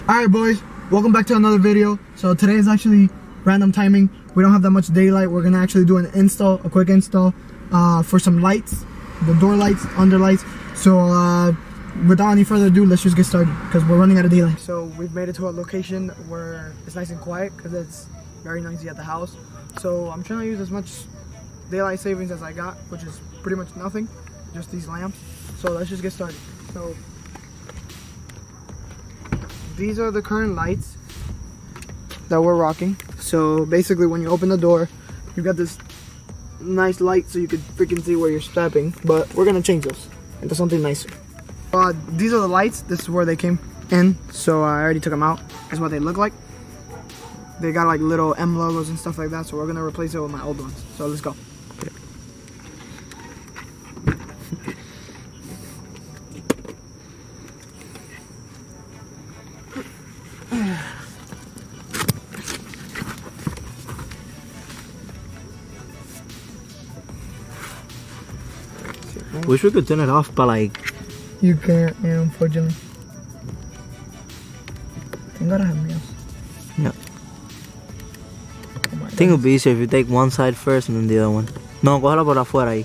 Alright boys, welcome back to another video. So today is actually random timing. We don't have that much daylight. We're gonna actually do a quick install for some lights, the door lights, under lights. So without any further ado, let's just get started because we're running out of daylight. So we've made it to a location where it's nice and quiet because it's very noisy at the house. So I'm trying to use as much daylight savings as I got, which is pretty much nothing, just these lamps. So let's just get started. So these are the current lights that we're rocking. So basically when you open the door, you've got this nice light so you could freaking see where you're stepping, but we're gonna change those into something nicer. These are the lights. This is where they came in, so I already took them out. This is what they look like. They got like little M logos and stuff like that, so we're gonna replace it with my old ones. So let's go. Wish we could turn it off, but like... You can't, yeah, unfortunately. You gotta have nails. No. Oh I think it would be easier if you take one side first and then the other one. No, cógela por afuera ahí.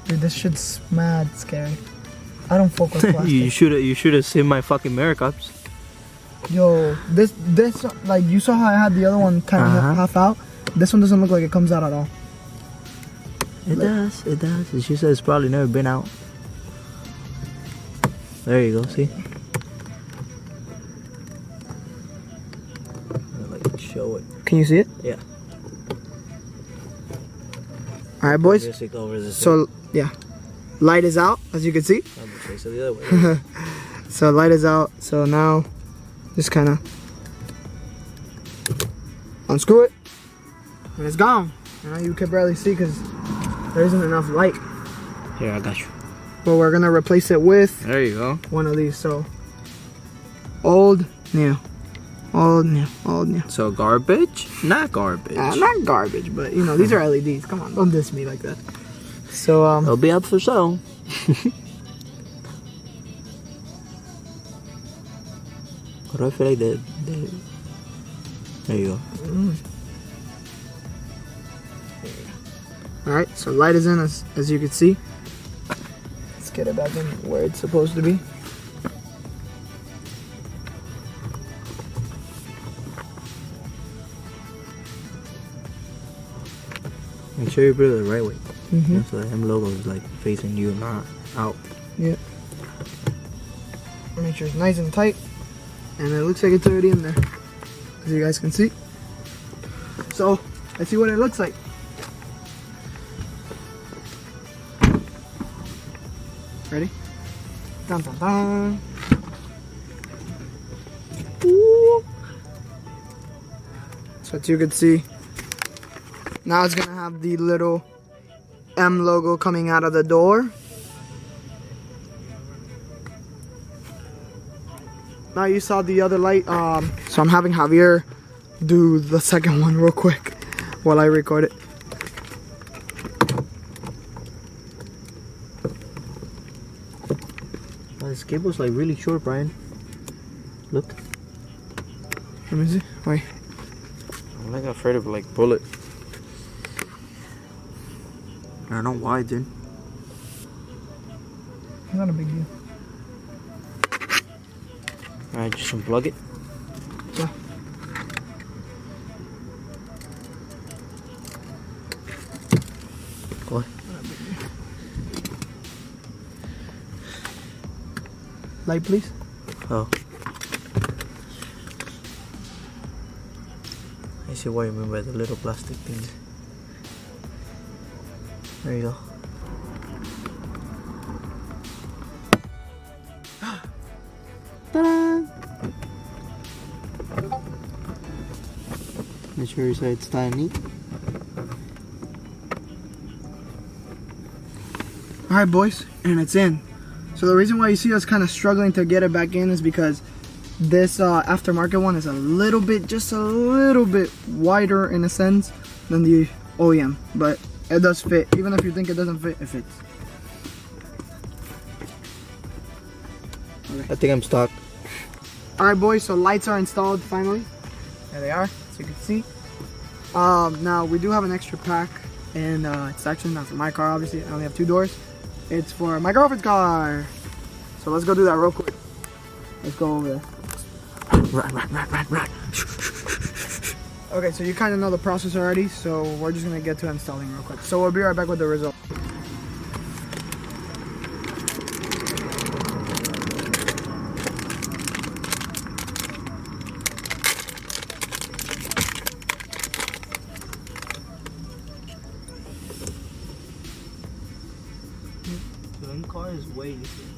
Dude, this shit's mad scary. I don't fuck with plastic. you should have seen my fucking mirror cups. Yo, this like, you saw how I had the other one kind of half out? This one doesn't look like it comes out at all. It does. She says it's probably never been out. There you go, see? Like, show it. Can you see it? Yeah. Alright boys, so yeah, light is out, as you can see. So the other way. So light is out, so now just kind of unscrew it and it's gone. You can barely see because there isn't enough light. Here, I got you. But we're gonna replace it with, there you go, one of these. So old, new, old, new, old, new. So garbage? Not garbage. Not garbage, but you know, these are LEDs. Come on, don't diss me like that. So they'll be up for sale. But I feel like there you go. Alright, so light is in, as you can see. Let's get it back in where it's supposed to be. Make sure you put it the right way. Mm-hmm. So the M logo is like facing you, not out. Yep. Make sure it's nice and tight. And it looks like it's already in there, as you guys can see. So, let's see what it looks like. Ready? Dun dun dun. Ooh. So as you can see, now it's gonna have the little M logo coming out of the door. Now you saw the other light, so I'm having Javier do the second one real quick while I record it. This cable's like really short, Brian. Look. Let me see. Wait. I'm like afraid of like bullet. I don't know why, dude. Not a big deal. Alright, just unplug it. Yeah. Go ahead. Light, please. Oh. I see what you mean by the little plastic things. There you go. Ta-da! Make sure your side's tight and neat. Alright boys, and it's in. So the reason why you see us kind of struggling to get it back in is because this aftermarket one is just a little bit wider in a sense than the OEM, but it does fit. Even if you think it doesn't fit, it fits. I think I'm stuck. Alright boys, so lights are installed finally. There they are, as you can see. Now we do have an extra pack, and it's actually not for my car, obviously. I only have 2 doors. It's for my girlfriend's car. So let's go do that real quick. Let's go over there. Right. Okay, so you kind of know the process already, so we're just gonna get to installing real quick. So we'll be right back with the result. So in car is way easier.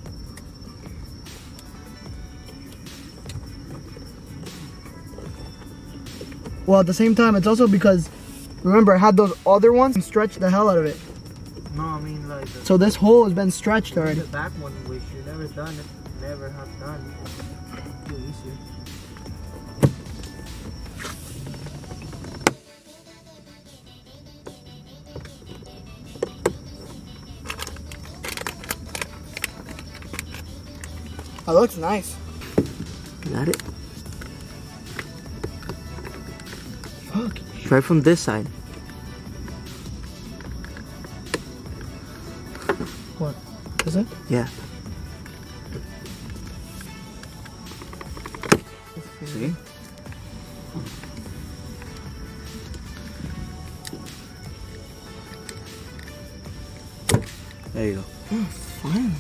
Well, at the same time, it's also because, remember, I had those other ones and stretched the hell out of it. No, I mean like So this hole has been stretched already. the back one, which you never done it, never have done. Too easy. That looks nice. Got it? Fuck. Try from this side. What? Is it? Yeah. See? There you go. Oh, fine.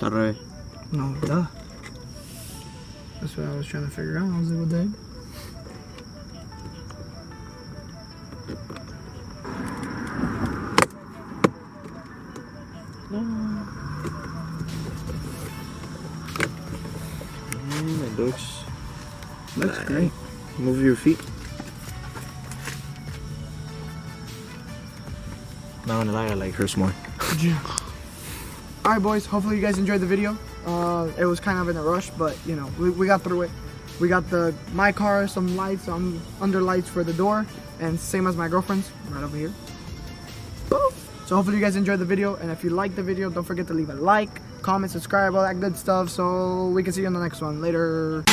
Tarre. No, duh. That's what I was trying to figure out. I was like, what the heck? It looks Great. Move your feet. Not gonna lie, I like hers more. Alright boys, hopefully you guys enjoyed the video. It was kind of in a rush, but you know, we got through it. We got my car, some lights, some under lights for the door, and same as my girlfriend's, right over here. So hopefully you guys enjoyed the video, and if you liked the video, don't forget to leave a like, comment, subscribe, all that good stuff, so we can see you in the next one. Later.